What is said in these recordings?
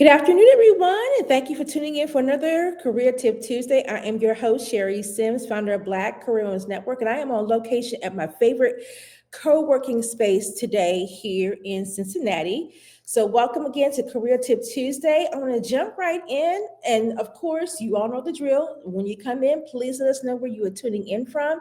Good afternoon, everyone, and thank you for tuning in for another Career Tip Tuesday. I am your host, Sherry Sims, founder of Black Career Women's Network, and I am on location at my favorite co-working space today here in Cincinnati. So welcome again to Career Tip Tuesday. I want to jump right in, and of course, you all know the drill. When you come in, please let us know where you are tuning in from.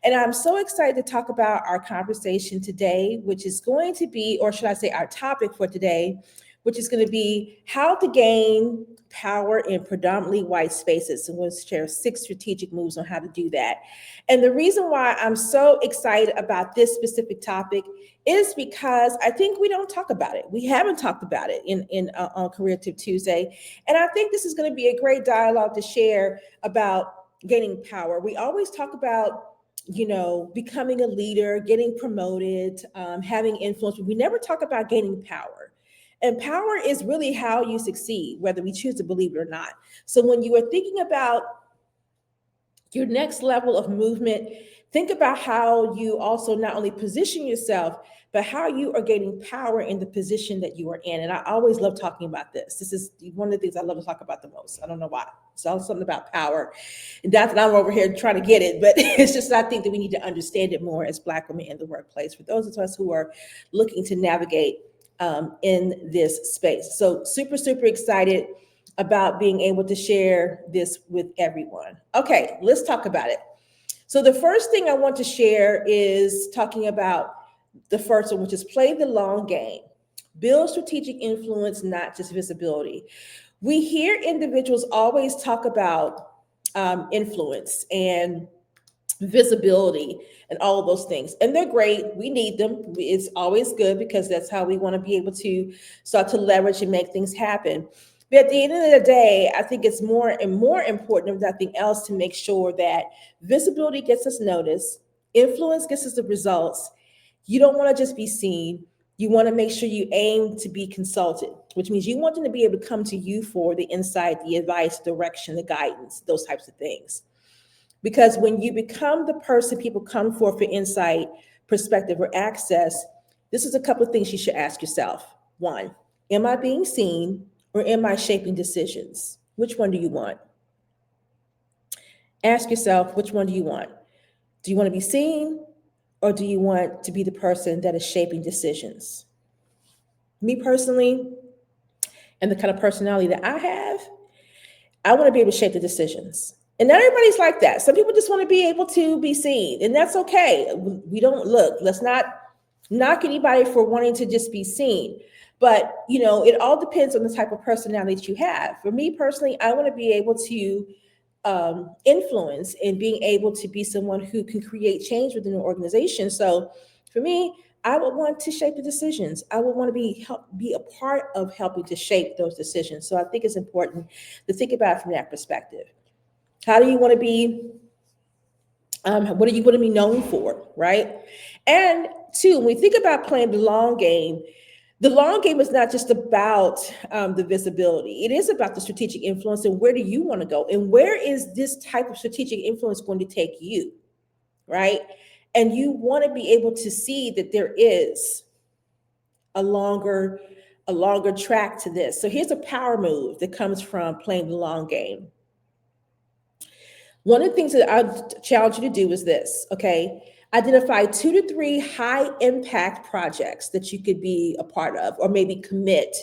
And I'm so excited to talk about our conversation today, which is going to be, or should I say, our topic for today, which is going to be how to gain power in predominantly white spaces. And we'll share 6 strategic moves on how to do that. And the reason why I'm so excited about this specific topic is because I think we don't talk about it. We haven't talked about it on Career Tip Tuesday. And I think this is going to be a great dialogue to share about gaining power. We always talk about becoming a leader, getting promoted, having influence. But we never talk about gaining power. And power is really how you succeed, whether we choose to believe it or not. So when you are thinking about your next level of movement, think about how you also not only position yourself, but how you are gaining power in the position that you are in. And I always love talking about this. This is one of the things I love to talk about the most. I don't know why. It's all something about power. And not that I'm over here trying to get it, but it's just I think that we need to understand it more as Black women in the workplace for those of us who are looking to navigate in this space. So super excited about being able to share this with everyone. Okay, let's talk about it. So the first thing I want to share is talking about the first one, which is play the long game. Build strategic influence, not just visibility. We hear individuals always talk about influence and visibility and all of those things. And they're great. We need them. It's always good because that's how we want to be able to start to leverage and make things happen. But at the end of the day, I think it's more and more important than nothing else to make sure that visibility gets us noticed, influence gets us the results. You don't want to just be seen. You want to make sure you aim to be consulted, which means you want them to be able to come to you for the insight, the advice, direction, the guidance, those types of things. Because when you become the person people come for insight, perspective, or access, this is a couple of things you should ask yourself. 1, am I being seen or am I shaping decisions? Which one do you want? Ask yourself, which one do you want? Do you want to be seen or do you want to be the person that is shaping decisions? Me personally, and the kind of personality that I want to be able to shape the decisions. And not everybody's like that. Some people just want to be able to be seen, and that's okay. We don't let's not knock anybody for wanting to just be seen. But, it all depends on the type of personality that you have. For me personally, I want to be able to influence and being able to be someone who can create change within an organization. So for me, I would want to shape the decisions. I would want to be a part of helping to shape those decisions. So I think it's important to think about it from that perspective. How do you want to be? What are you going to be known for, right? And 2, when we think about playing the long game is not just about the visibility. It is about the strategic influence and where do you want to go? And where is this type of strategic influence going to take you, right? And you want to be able to see that there is a longer track to this. So here's a power move that comes from playing the long game. One of the things that I challenge you to do is this, okay? Identify 2 to 3 high impact projects that you could be a part of or maybe commit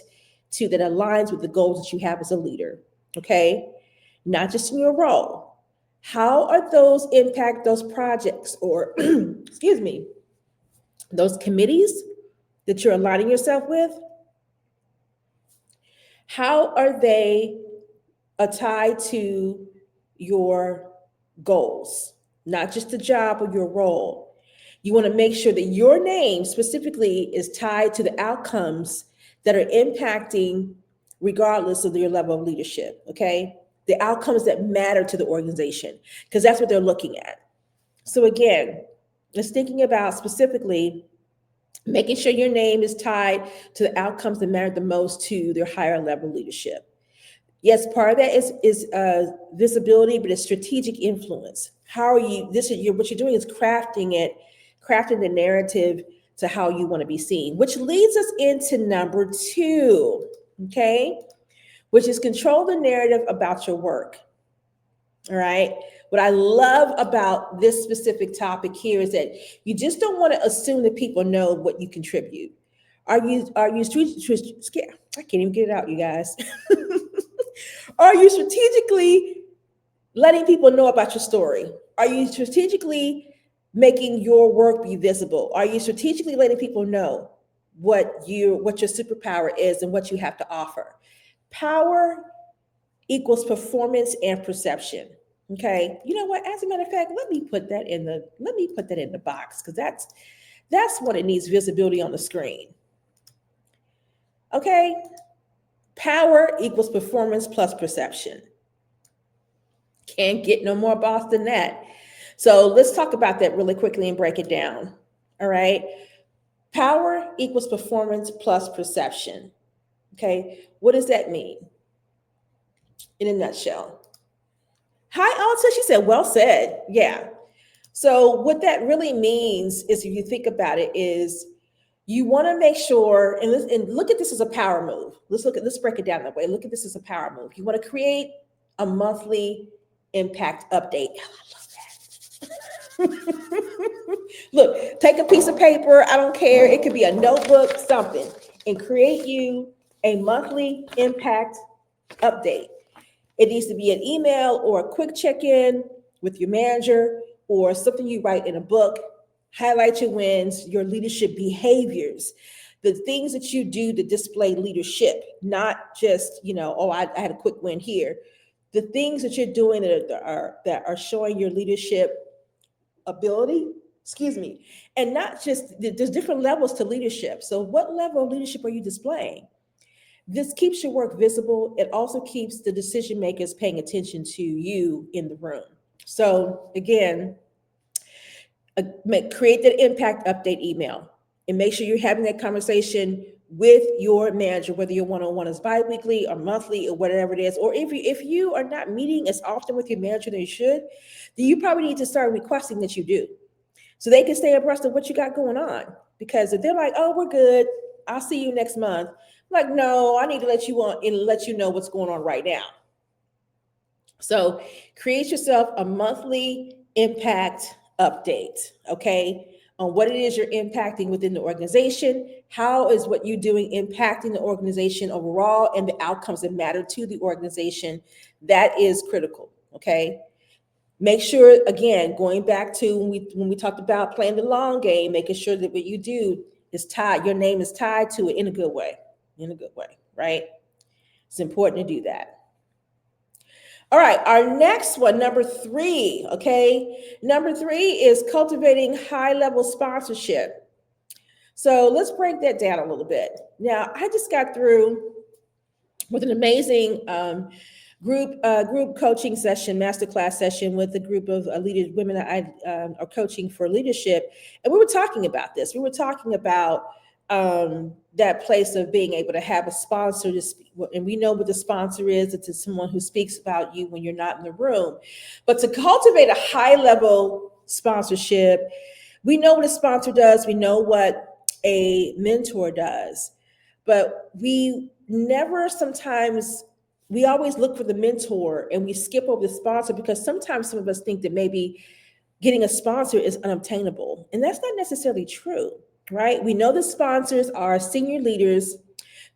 to that aligns with the goals that you have as a leader, okay? Not just in your role. How are those impact those projects or, excuse me, those committees that you're aligning yourself with? How are they tied to your goals, not just the job or your role? You want to make sure that your name specifically is tied to the outcomes that are impacting regardless of your level of leadership, okay? The outcomes that matter to the organization, because that's what they're looking at. So again, it's thinking about specifically making sure your name is tied to the outcomes that matter the most to their higher level leadership. Yes, part of that is visibility, but it's strategic influence. How are you? What you're doing is crafting the narrative to how you want to be seen, which leads us into number 2. Okay, which is control the narrative about your work. All right. What I love about this specific topic here is that you just don't want to assume that people know what you contribute. I can't even get it out, you guys. Are you strategically letting people know about your story? Are you strategically making your work be visible? Are you strategically letting people know what your superpower is and what you have to offer? Power equals performance and perception. Okay. You know what? As a matter of fact, let me put that in the box, because that's what it needs visibility on the screen. Okay. Power equals performance plus perception. Can't get no more boss than that. So let's talk about that really quickly and break it down. All right. Power equals performance plus perception. Okay. What does that mean in a nutshell? Hi, Alta. She said, well said. Yeah. So what that really means is, if you think about it, is you want to make sure, and look at this as a power move. Let's break it down that way. Look at this as a power move. You want to create a monthly impact update. I love that. Look, take a piece of paper. I don't care. It could be a notebook, something, and create you a monthly impact update. It needs to be an email or a quick check-in with your manager, or something you write in a book. Highlight your wins, your leadership behaviors, the things that you do to display leadership, not just, I had a quick win here. The things that you're doing that are showing your leadership ability, and not just, there's different levels to leadership. So what level of leadership are you displaying? This keeps your work visible. It also keeps the decision makers paying attention to you in the room. So again, create that impact update email and make sure you're having that conversation with your manager, whether your one-on-one is bi-weekly or monthly or whatever it is. Or if you are not meeting as often with your manager than you should, then you probably need to start requesting that you do, so they can stay abreast of what you got going on. Because if they're like, oh, we're good, I'll see you next month. I'm like, no, I need to let you know what's going on right now. So create yourself a monthly impact update, okay, on what it is you're impacting within the organization. How is what you're doing impacting the organization overall, and the outcomes that matter to the organization? That is critical, okay? Make sure, again, going back to when we talked about playing the long game, making sure that what you do is tied, your name is tied to it in a good way, right? It's important to do that. All right, our next one, number 3, okay? Number 3 is cultivating high-level sponsorship. So let's break that down a little bit. Now, I just got through with an amazing group coaching session, masterclass session with a group of leaders, women that I are coaching for leadership. And we were talking about this. We were talking about that place of being able to have a sponsor to speak. And we know what the sponsor is. It's someone who speaks about you when you're not in the room. But to cultivate a high level sponsorship, we know what a sponsor does. We know what a mentor does. But we always look for the mentor and we skip over the sponsor, because sometimes some of us think that maybe getting a sponsor is unobtainable. And that's not necessarily true, right? We know the sponsors are senior leaders.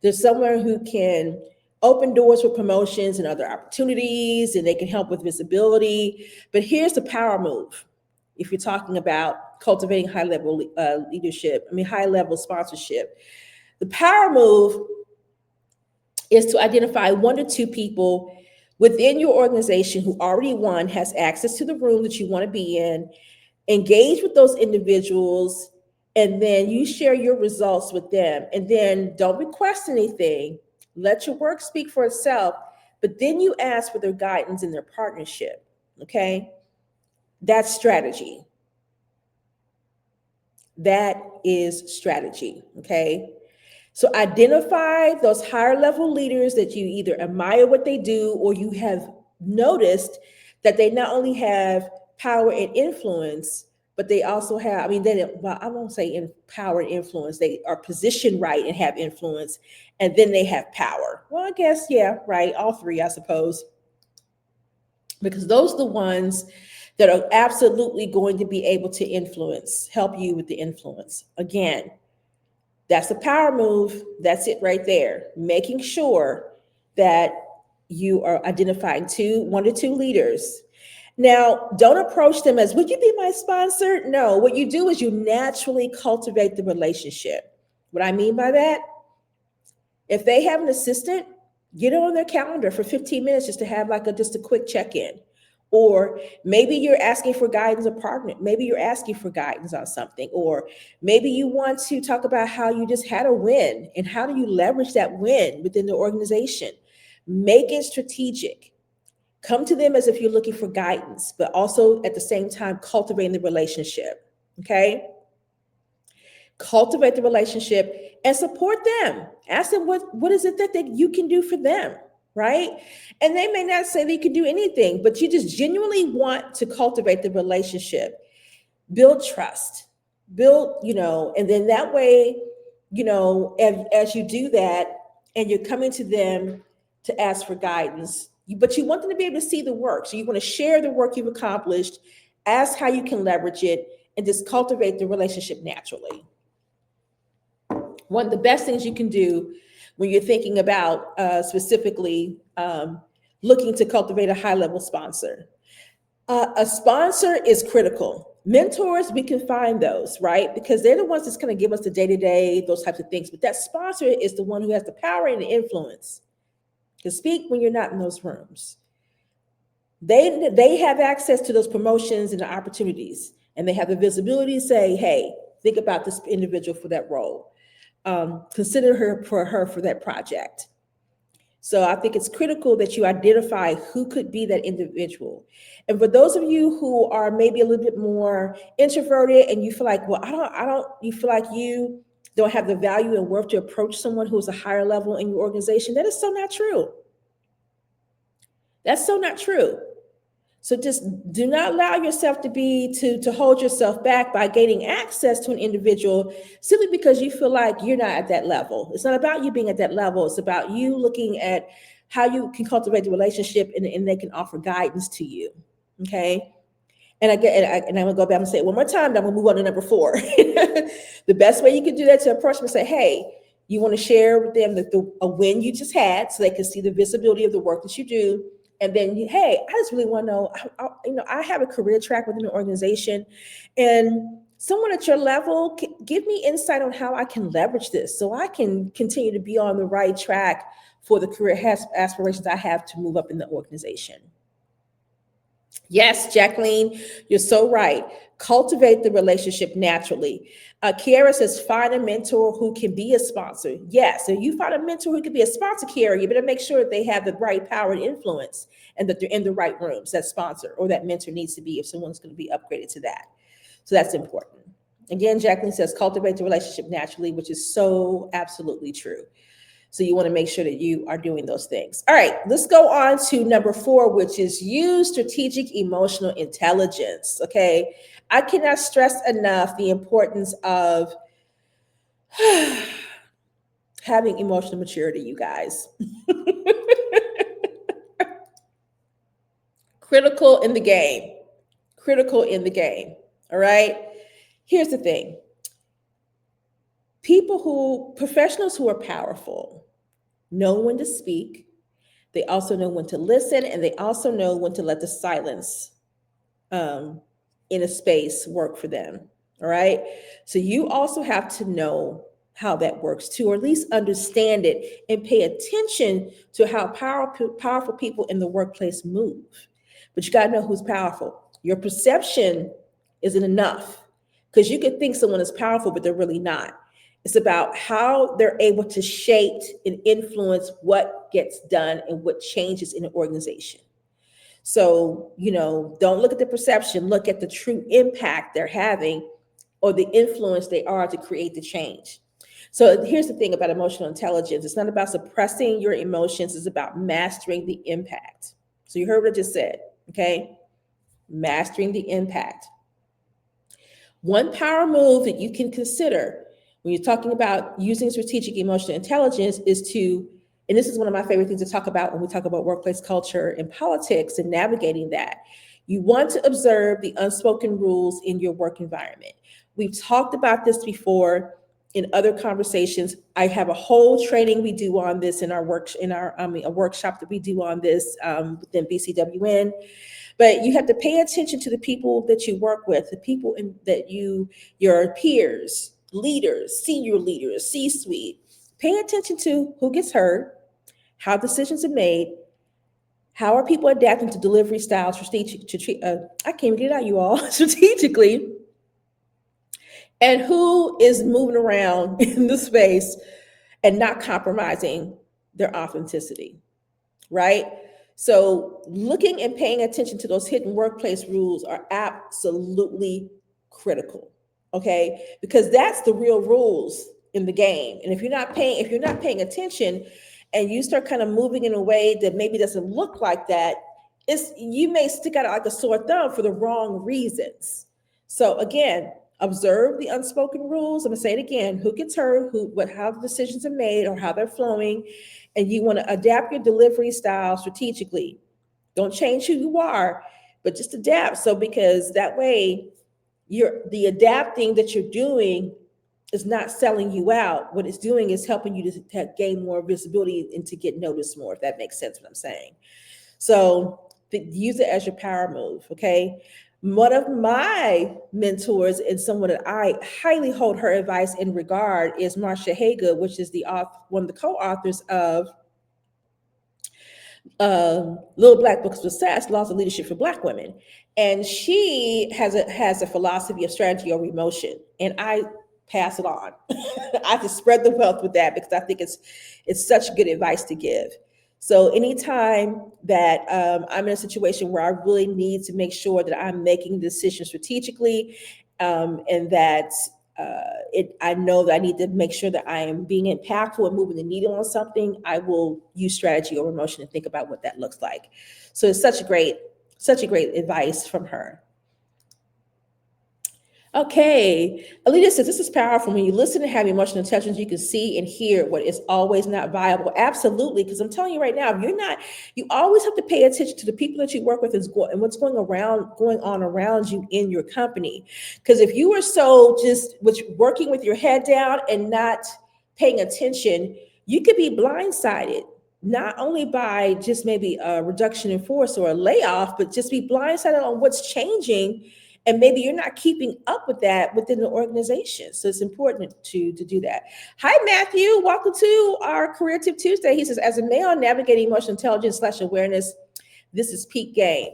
There's someone who can open doors for promotions and other opportunities, and they can help with visibility. But here's the power move. If you're talking about cultivating high-level high-level sponsorship, the power move is to identify 1 to 2 people within your organization who already, one, has access to the room that you want to be in, engage with those individuals, and then you share your results with them. And then don't request anything. Let your work speak for itself, but then you ask for their guidance and their partnership, okay? That's strategy. That is strategy, okay? So identify those higher level leaders that you either admire what they do, or you have noticed that they not only have power and influence, but they also have, I mean, well, I won't say in power and influence. They are positioned right and have influence, and then they have power. Well, I guess, yeah, right. All three, I suppose, because those are the ones that are absolutely going to be able to help you with the influence. Again, that's a power move. That's it right there. Making sure that you are identifying one to two leaders. Now, don't approach them as, would you be my sponsor? No, what you do is you naturally cultivate the relationship. What I mean by that, if they have an assistant, get it on their calendar for 15 minutes just to have just a quick check-in. Or maybe you're asking for guidance, a partner. Maybe you're asking for guidance on something. Or maybe you want to talk about how you just had a win and how do you leverage that win within the organization. Make it strategic. Come to them as if you're looking for guidance, but also at the same time cultivating the relationship. Okay? Cultivate the relationship and support them. Ask them what is it that you can do for them, right? And they may not say they can do anything, but you just genuinely want to cultivate the relationship, build trust, and then that way, as you do that and you're coming to them to ask for guidance, but you want them to be able to see the work. So you want to share the work you've accomplished, ask how you can leverage it, and just cultivate the relationship naturally. One of the best things you can do when you're thinking about specifically looking to cultivate a high-level sponsor. A sponsor is critical. Mentors, we can find those, right? Because they're the ones that's going to give us the day-to-day, those types of things. But that sponsor is the one who has the power and the influence to speak when you're not in those rooms. They have access to those promotions and the opportunities, and they have the visibility to say, hey, think about this individual for that role. Consider her for that project. So I think it's critical that you identify who could be that individual. And for those of you who are maybe a little bit more introverted and you feel like, well, you feel like you don't have the value and worth to approach someone who's a higher level in your organization, that is so not true. That's so not true. So just do not allow yourself to hold yourself back by gaining access to an individual simply because you feel like you're not at that level. It's not about you being at that level. It's about you looking at how you can cultivate the relationship and they can offer guidance to you. Okay. And I'm gonna go back and say it one more time, then I'm gonna move on to number 4. The best way you can do that to approach them and say, hey, you want to share with them a win you just had so they can see the visibility of the work that you do. And then, hey, I just really want to know, I have a career track within an organization, and someone at your level, give me insight on how I can leverage this so I can continue to be on the right track for the career aspirations I have to move up in the organization. Yes, Jacqueline, you're so right. Cultivate the relationship naturally. Kiara says, find a mentor who can be a sponsor. Yes, so you find a mentor who can be a sponsor, Kiara, you better make sure that they have the right power and influence and that they're in the right rooms, that sponsor or that mentor needs to be if someone's going to be upgraded to that. So that's important. Again, Jacqueline says, cultivate the relationship naturally, which is so absolutely true. So you want to make sure that you are doing those things. All right, let's go on to number 4, which is use strategic emotional intelligence. Okay, I cannot stress enough the importance of having emotional maturity, you guys. Critical in the game. Critical in the game. All right. Here's the thing. Professionals who are powerful know when to speak. They also know when to listen, and they also know when to let the silence in a space work for them. All right. So you also have to know how that works too, or at least understand it and pay attention to how powerful people in the workplace move. But you got to know who's powerful. Your perception isn't enough because you could think someone is powerful, but they're really not. It's about how they're able to shape and influence what gets done and what changes in an organization. So, don't look at the perception, look at the true impact they're having or the influence they are to create the change. So here's the thing about emotional intelligence. It's not about suppressing your emotions. It's about mastering the impact. So you heard what I just said, okay? Mastering the impact. One power move that you can consider when you're talking about using strategic emotional intelligence is to, and this is one of my favorite things to talk about when we talk about workplace culture and politics and navigating that. You want to observe the unspoken rules in your work environment. We've talked about this before in other conversations. I have a whole training we do on this in our work, a workshop that we do on this within BCWN. But you have to pay attention to the people that you work with, the people your peers, leaders, senior leaders, C-suite. Pay attention to who gets heard, how decisions are made, how are people adapting to delivery styles I can't even get it out, you all, strategically, and who is moving around in the space and not compromising their authenticity, right? So looking and paying attention to those hidden workplace rules are absolutely critical, okay? Because that's the real rules in the game. And if you're not paying attention and you start kind of moving in a way that maybe doesn't look like that, you may stick out like a sore thumb for the wrong reasons. So again, observe the unspoken rules. I'm gonna say it again: who gets heard, how the decisions are made or how they're flowing, and you want to adapt your delivery style strategically. Don't change who you are, but just adapt. So because that way, the adapting that you're doing is not selling you out. What it's doing is helping you to gain more visibility and to get noticed more. If that makes sense, what I'm saying. So use it as your power move. Okay. One of my mentors and someone that I highly hold her advice in regard is Marcia Haygood, which is one of the co-authors of Little Black Books of Success, Laws of Leadership for Black Women. And she has a philosophy of strategy over emotion. And I pass it on. I just spread the wealth with that because I think it's such good advice to give. So anytime that I'm in a situation where I really need to make sure that I'm making decisions strategically, and that I know that I need to make sure that I am being impactful and moving the needle on something, I will use strategy over emotion and think about what that looks like. So it's such a great advice from her. Okay, Alita says this is powerful. When you listen and have emotional intelligence, you can see and hear what is always not viable. Absolutely, because I'm telling you right now, you always have to pay attention to the people that you work with and what's going on around you in your company. Because if you are so just working with your head down and not paying attention, you could be blindsided. Not only by just maybe a reduction in force or a layoff, but just be blindsided on what's changing. And maybe you're not keeping up with that within the organization. So it's important to do that. Hi, Matthew. Welcome to our Career Tip Tuesday. He says, as a male navigating emotional intelligence / awareness, this is peak game.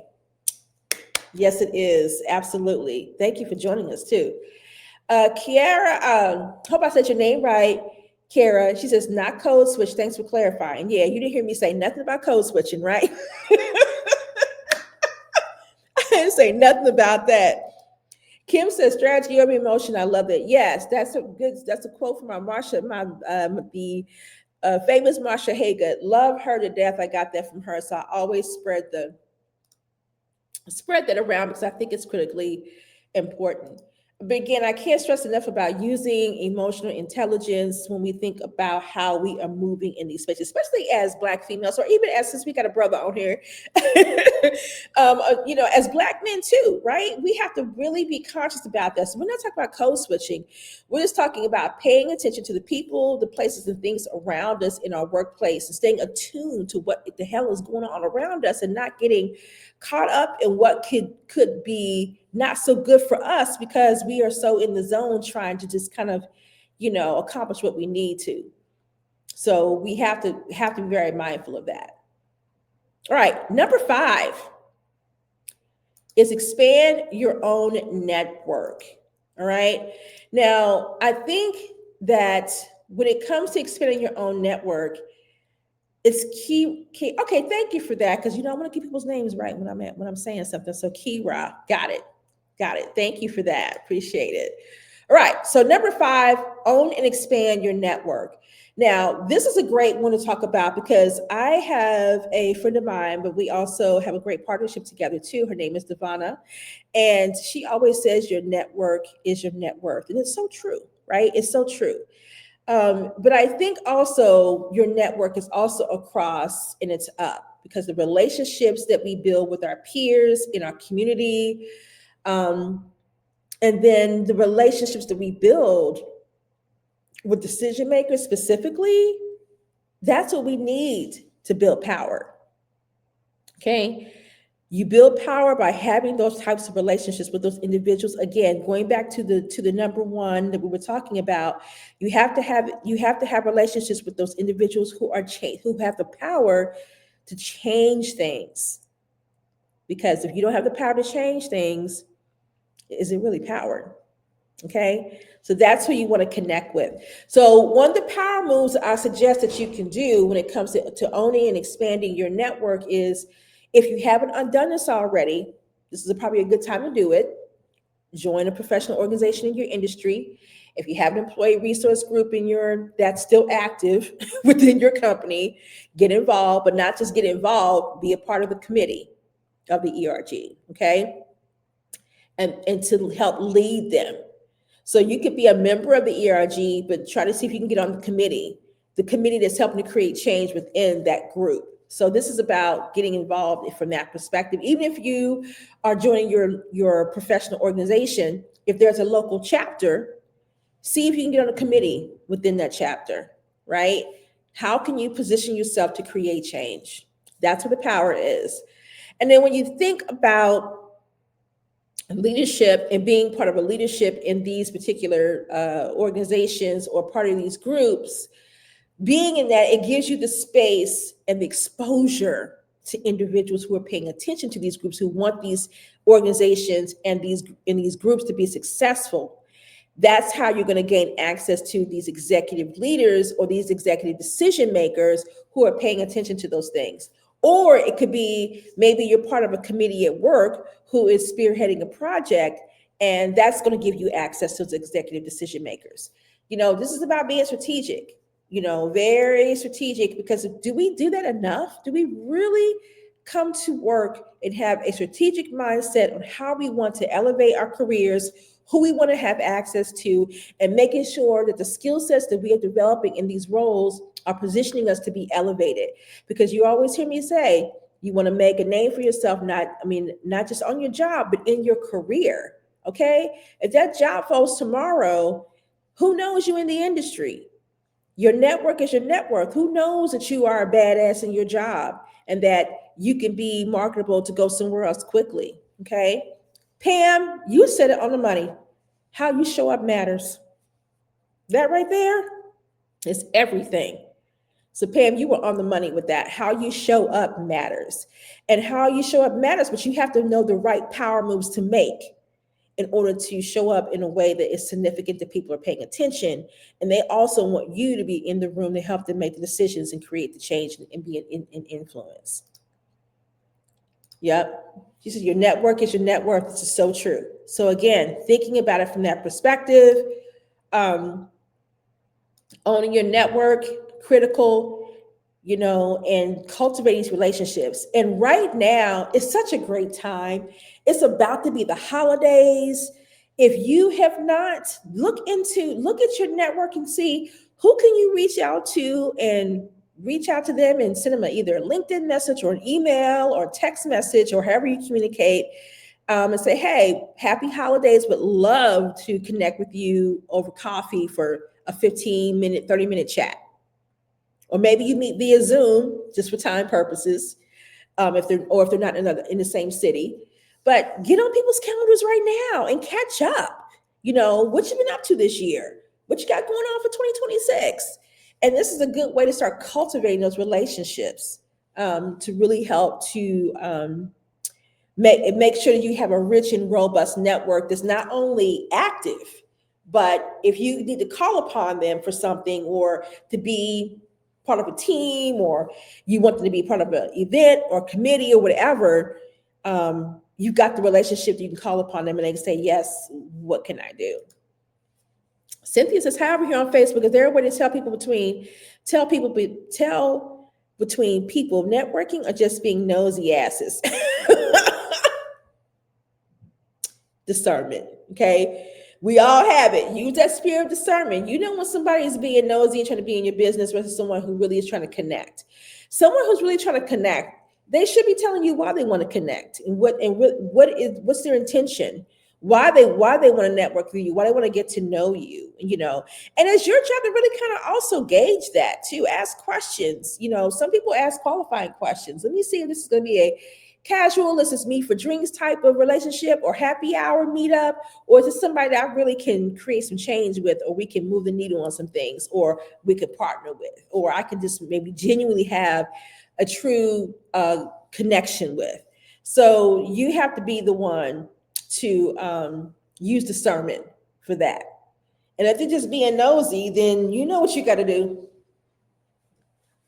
Yes, it is. Absolutely. Thank you for joining us too. Kiara, hope I said your name right. Kiara, she says, not code switch. Thanks for clarifying. Yeah, you didn't hear me say nothing about code switching, right? I didn't say nothing about that. Kim says, strategy over emotion. I love it. Yes, that's a quote from the famous Marcia Haygood. Love her to death. I got that from her. So I always spread that around because I think it's critically important. But again, I can't stress enough about using emotional intelligence when we think about how we are moving in these spaces, especially as Black females, or even since we got a brother on here, as Black men too, right? We have to really be conscious about this. We're not talking about code switching. We're just talking about paying attention to the people, the places, and things around us in our workplace, and staying attuned to what the hell is going on around us, and not getting caught up in what could be not so good for us because we are so in the zone trying to just kind of, accomplish what we need to. So we have to be very mindful of that. All right, number 5 is expand your own network. All right. Now, I think that when it comes to expanding your own network, it's key. Okay, thank you for that. Because I want to keep people's names right when I'm saying something. So Kira, got it. Thank you for that. Appreciate it. All right. So number 5, own and expand your network. Now, this is a great one to talk about because I have a friend of mine, but we also have a great partnership together too. Her name is Devana. And she always says your network is your net worth. And it's so true, right? It's so true. But I think also your network is also across and it's up because the relationships that we build with our peers in our community, and then the relationships that we build with decision makers specifically, that's what we need to build power. Okay. You build power by having those types of relationships with those individuals. Again, going back to the number one that we were talking about, you have to have relationships with those individuals who are who have the power to change things. Because if you don't have the power to change things, is it really power? Okay, so that's who you want to connect with. So one of the power moves I suggest that you can do when it comes to owning and expanding your network is, if you haven't done this already, this is probably a good time to do it. Join a professional organization in your industry. If you have an employee resource group that's still active within your company, get involved, but not just get involved, be a part of the committee of the ERG, okay? And to help lead them. So you could be a member of the ERG, but try to see if you can get on the committee that's helping to create change within that group. So this is about getting involved from that perspective. Even if you are joining your professional organization, if there's a local chapter, see if you can get on a committee within that chapter, right? How can you position yourself to create change? That's where the power is. And then when you think about leadership and being part of a leadership in these particular organizations or part of these groups, being in that, it gives you the space and the exposure to individuals who are paying attention to these groups, who want these organizations and these groups to be successful. That's how you're going to gain access to these executive leaders or these executive decision makers who are paying attention to those things. Or it could be maybe you're part of a committee at work who is spearheading a project, and that's going to give you access to those executive decision makers. This is about being strategic, very strategic, because do we do that enough? Do we really come to work and have a strategic mindset on how we want to elevate our careers, who we want to have access to, and making sure that the skill sets that we are developing in these roles are positioning us to be elevated? Because you always hear me say, you want to make a name for yourself, not just on your job, but in your career. Okay. If that job falls tomorrow, who knows you in the industry? Your network is your network. Who knows that you are a badass in your job and that you can be marketable to go somewhere else quickly? Okay. Pam, you said it on the money. How you show up matters. That right there is everything. So Pam, you were on the money with that. How you show up matters. And how you show up matters, but you have to know the right power moves to make in order to show up in a way that is significant, that people are paying attention. And they also want you to be in the room to help them make the decisions and create the change and be an influence. Yep. She said, your network is your net worth. This is so true. So again, thinking about it from that perspective, owning your network, critical, and cultivating these relationships. And right now, it's such a great time. It's about to be the holidays. If you have not, look at your network and see who can you reach out to them and send them either a LinkedIn message or an email or text message or however you communicate, and say, hey, happy holidays, would love to connect with you over coffee for a 15-minute, 30-minute chat. Or maybe you meet via Zoom just for time purposes, if they're not in the same city. But get on people's calendars right now and catch up. What you've been up to this year, what you got going on for 2026. And this is a good way to start cultivating those relationships, to really help to make sure that you have a rich and robust network that's not only active, but if you need to call upon them for something or to be part of a team, or you want them to be part of an event or committee or whatever, you've got the relationship that you can call upon them and they can say, yes, what can I do? Cynthia says, however, here on Facebook, is there a way to tell between people networking or just being nosy asses? Discernment. Okay. We all have it. Use that spirit of discernment. You know when somebody is being nosy and trying to be in your business versus someone who really is trying to connect. Someone who's really trying to connect, they should be telling you why they want to connect and what's their intention, why they want to network with you, why they want to get to know you, and it's your job to really kind of also gauge that too. Ask questions. Some people ask qualifying questions. Let me see if this is going to be a casual, let's just meet for drinks type of relationship, or happy hour meetup, or is it somebody that I really can create some change with, or we can move the needle on some things, or we could partner with, or I could just maybe genuinely have a true connection with. So you have to be the one to use discernment for that. And if they're just being nosy, then you know what you got to do.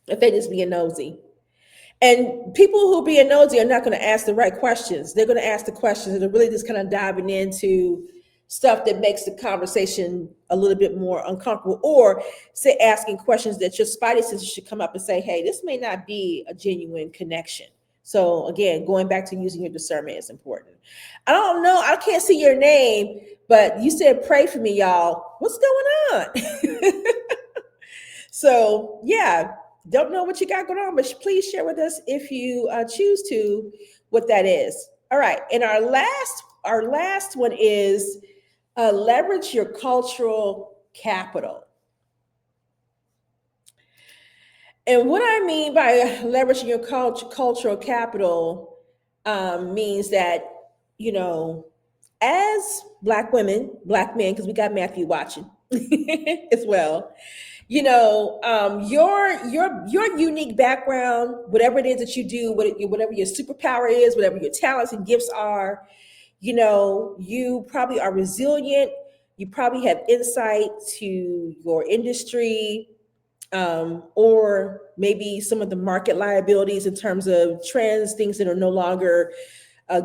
If they're just being nosy. And people who be nosy are not going to ask the right questions. They're going to ask the questions that are really just kind of diving into stuff that makes the conversation a little bit more uncomfortable, or say asking questions that your spidey senses should come up and say, hey, this may not be a genuine connection. So again, going back to using your discernment is important. I don't know. I can't see your name, but you said pray for me, y'all. What's going on? So yeah. Don't know what you got going on, but please share with us if you choose to what that is. All right, and our last one is leverage your cultural capital. And what I mean by leveraging your cultural capital means that, as Black women, Black men, because we got Matthew watching as well. Your unique background, whatever it is that you do, whatever your superpower is, whatever your talents and gifts are, you probably are resilient. You probably have insight to your industry, or maybe some of the market liabilities in terms of trends, things that are no longer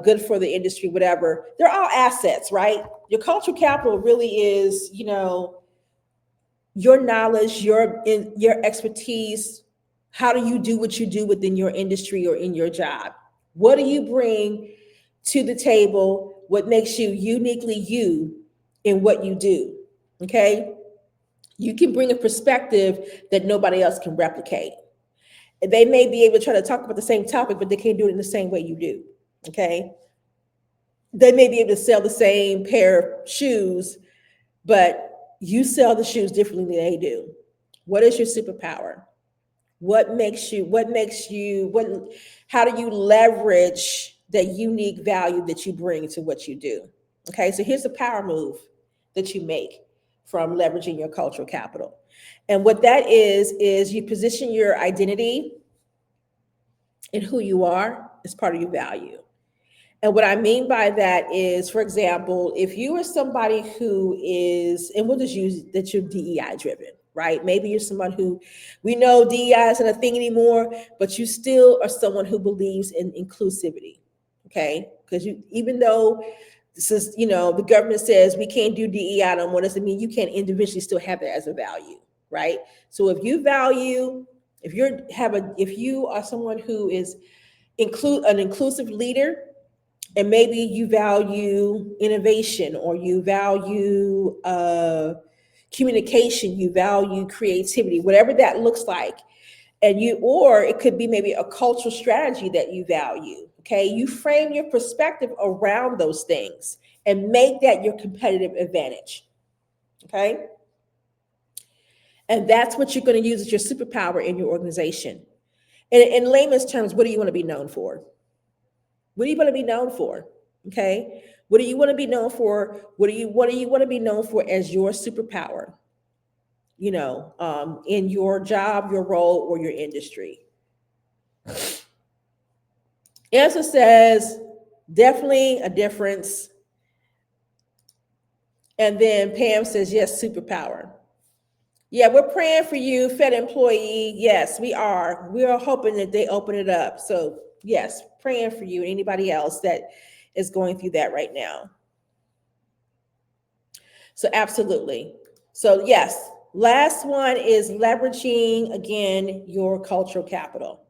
good for the industry, whatever. They're all assets, right? Your cultural capital really is, your knowledge, your expertise. How do you do what you do within your industry or in your job? What do you bring to the table? What makes you uniquely you in what you do? Okay. You can bring a perspective that nobody else can replicate. They may be able to try to talk about the same topic, but they can't do it in the same way you do. Okay. They may be able to sell the same pair of shoes, but you sell the shoes differently than they do. What is your superpower? How do you leverage that unique value that you bring to what you do? Okay, so here's the power move that you make from leveraging your cultural capital. And what that is you position your identity and who you are as part of your value. And what I mean by that is, for example, if you are somebody who is, and we'll just use that you're DEI driven, right? Maybe you're someone who, we know DEI isn't a thing anymore, but you still are someone who believes in inclusivity, okay? Because even though this is, the government says we can't do DEI no more, doesn't mean you can't individually still have that as a value, right? So if you value, if you are someone who is an inclusive leader, and maybe you value innovation, or you value communication, you value creativity, whatever that looks like. Or it could be maybe a cultural strategy that you value. Okay. You frame your perspective around those things and make that your competitive advantage. Okay. And that's what you're going to use as your superpower in your organization. And in layman's terms, what do you want to be known for? What do you want to be known for? Okay. What do you want to be known for? What do you want to be known for as your superpower? In your job, your role, or your industry. Answer says definitely a difference. And then Pam says, yes, superpower. Yeah, we're praying for you, Fed employee. Yes, we are. We are hoping that they open it up. So yes, praying for you and anybody else that is going through that right now. So absolutely. So yes, last one is leveraging, again, your cultural capital.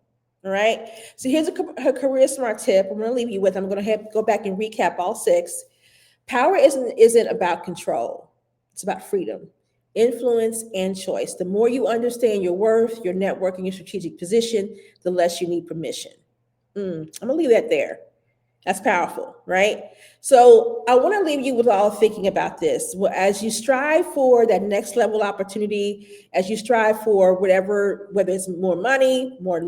All right. So here's a career smart tip I'm going to leave you with. I'm going to have to go back and recap all six. Power isn't about control. It's about freedom, influence, and choice. The more you understand your worth, your network, and your strategic position, the less you need permission. I'm gonna leave that there. That's powerful, right? So I want to leave you with all thinking about this. As you strive for that next level opportunity, as you strive for whatever, whether it's more money, more,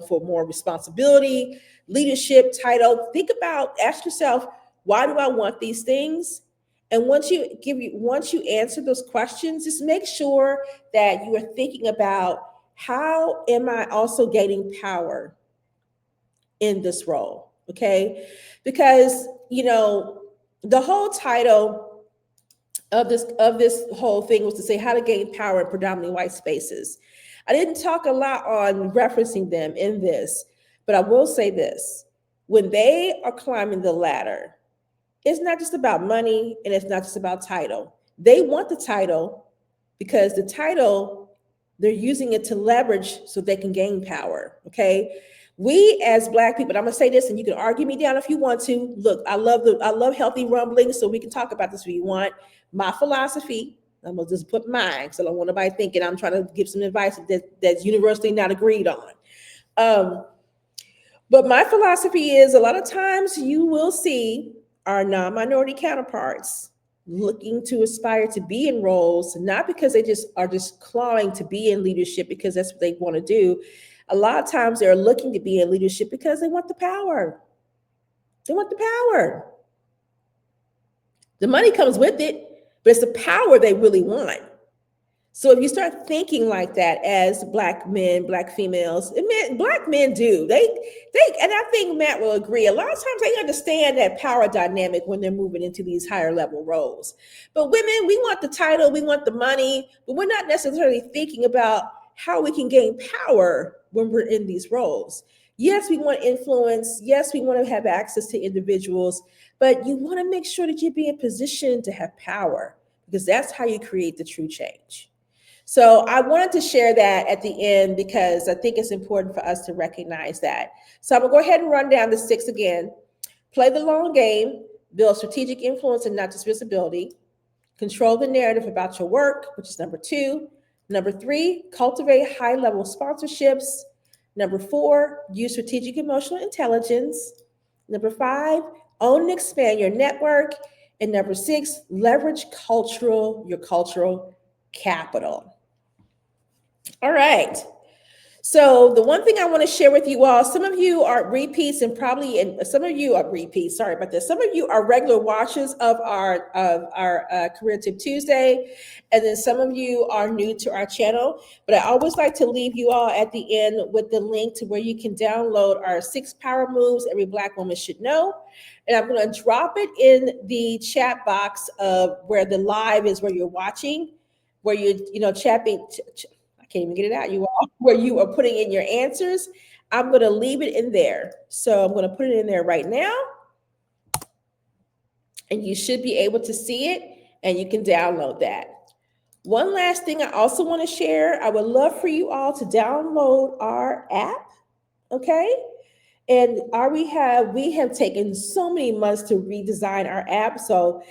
for more responsibility, leadership, title, think about, ask yourself, why do I want these things? And once you answer those questions, just make sure that you are thinking about, how am I also gaining power in this role? Okay. Because, the whole title of this whole thing was to say how to gain power in predominantly white spaces. I didn't talk a lot on referencing them in this, but I will say this: when they are climbing the ladder, it's not just about money and it's not just about title. They want the title because the title, they're using it to leverage so they can gain power. Okay. We as Black people, I'm gonna say this, and you can argue me down if you want to. Look, I love healthy rumblings, so we can talk about this if you want. My philosophy, I'm gonna just put mine, because I don't want nobody thinking I'm trying to give some advice that's universally not agreed on. But my philosophy is, a lot of times you will see our non-minority counterparts looking to aspire to be in roles, not because they just are just clawing to be in leadership because that's what they want to do. A lot of times they're looking to be in leadership because they want the power. They want the power. The money comes with it, but it's the power they really want. So if you start thinking like that as Black men, Black females, Black men do, they, and I think Matt will agree, a lot of times they understand that power dynamic when they're moving into these higher level roles. But women, we want the title, we want the money, but we're not necessarily thinking about how we can gain power when we're in these roles. Yes, we want influence. Yes, we want to have access to individuals, but you want to make sure that you be in position to have power, because that's how you create the true change. So I wanted to share that at the end because I think it's important for us to recognize that. So I'm gonna go ahead and run down the six again. Play the long game, build strategic influence and not just visibility. Control the narrative about your work, which is number 2. Number 3, cultivate high-level sponsorships. Number 4, use strategic emotional intelligence. Number 5, own and expand your network. And number 6, leverage your cultural capital. All right. So the one thing I want to share with you all, some of you are repeats and some of you are repeats. Sorry about this. Some of you are regular watchers of our Career Tip Tuesday, and then some of you are new to our channel. But I always like to leave you all at the end with the link to where you can download our 6 power moves every Black woman should know. And I'm going to drop it in the chat box of where the live is, where you're watching, where you're chatting. Can't even get it out, you all, where you are putting in your answers. I'm going to leave it in there. So I'm going to put it in there right now. And you should be able to see it, and you can download that. One last thing I also want to share. I would love for you all to download our app. Okay. And we have taken so many months to redesign our app. So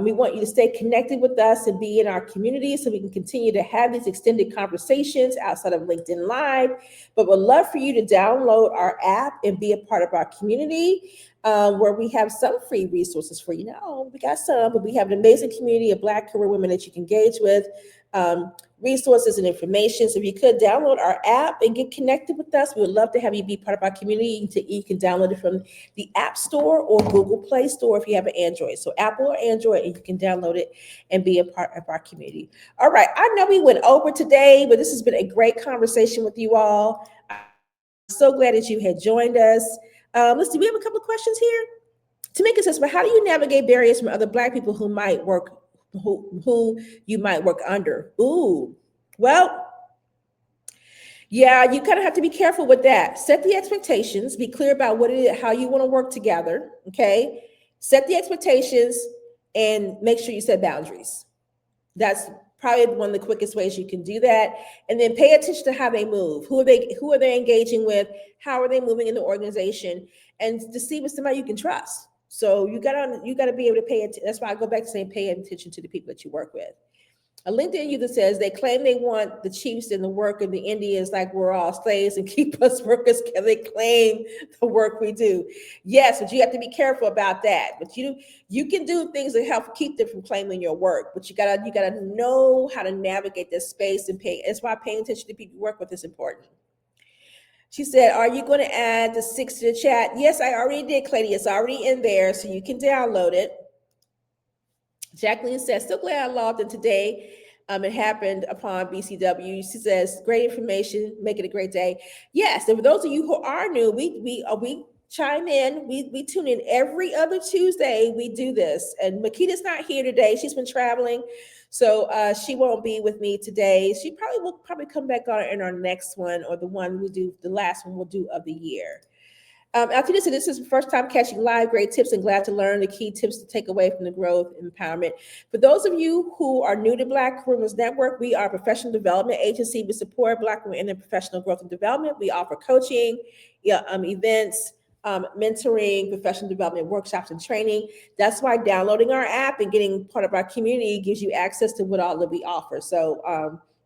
we want you to stay connected with us and be in our community so we can continue to have these extended conversations outside of LinkedIn Live. But we'd love for you to download our app and be a part of our community, where we have some free resources for you. Now, we got some, but we have an amazing community of Black career women that you can engage with. Resources and information. So if you could download our app and get connected with us, we would love to have you be part of our community. You can download it from the App Store or Google Play Store if you have an Android. So Apple or Android, and you can download it and be a part of our community. All right, I know we went over today, but this has been a great conversation with you all. I'm so glad that you had joined us. Let's see, we have a couple of questions here. Tamika says, but how do you navigate barriers from other Black people who you might work under? Ooh, well, yeah, you kind of have to be careful with that. Set the expectations, be clear about what it is, how you want to work together. Okay. Set the expectations and make sure you set boundaries. That's Probably one of the quickest ways you can do that. And then pay attention to how they move. Who are they engaging with? How are they moving in the organization? And to see with somebody you can trust. So you gotta be able to pay attention. That's why I go back to saying pay attention to the people that you work with. A LinkedIn user says they claim they want the chiefs and the work of the Indians like we're all slaves and keep us workers. Can they claim the work we do? Yes, but you have to be careful about that. But you can do things that help keep them from claiming your work. But you gotta know how to navigate this space and pay. That's why paying attention to people you work with is important. She said, "Are you going to add the 6 to the chat?" Yes, I already did, Clady. It's already in there, so you can download it. Jacqueline says, "So glad I logged in today. It happened upon BCW." She says, "Great information. Make it a great day." Yes, and for those of you who are new, we chime in. We tune in every other Tuesday. We do this, and Makita's not here today. She's been traveling, so she won't be with me today. She will come back on in our next one, or the last one we'll do of the year. Altina said, "This is the first time catching live. Great tips and glad to learn the key tips to take away from the growth and empowerment." For those of you who are new to Black Careers Network, we are a professional development agency. We support Black women in their professional growth and development. We offer coaching, events, mentoring, professional development workshops, and training. That's why downloading our app and getting part of our community gives you access to what all that we offer. So,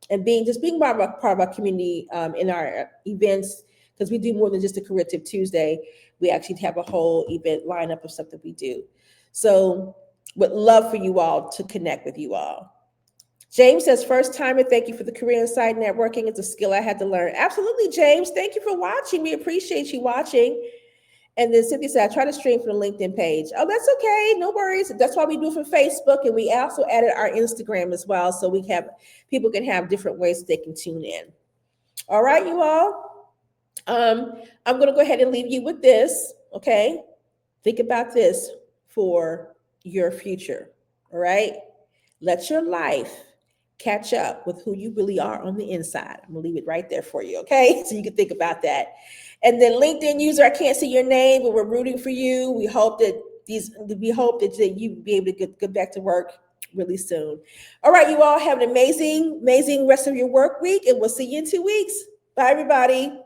and being part of our community in our events, because we do more than just a Career Tip Tuesday. We actually have a whole event lineup of stuff that we do. So would love for you all to connect with you all. James says, "First timer, thank you for the Career Insight networking. It's a skill I had to learn." Absolutely, James. Thank you for watching. We appreciate you watching. And then Cynthia said, "I try to stream from the LinkedIn page." Oh, that's okay. No worries. That's why we do it from Facebook. And we also added our Instagram as well. So people can have different ways that they can tune in. All right, you all. I'm going to go ahead and leave you with this, okay? Think about this for your future, all right? Let your life catch up with who you really are on the inside. I'm going to leave it right there for you, okay? So you can think about that. And then LinkedIn user, I can't see your name, but we're rooting for you. We hope that you be able to get back to work really soon. All right, you all have an amazing rest of your work week, and we'll see you in 2 weeks. Bye, everybody.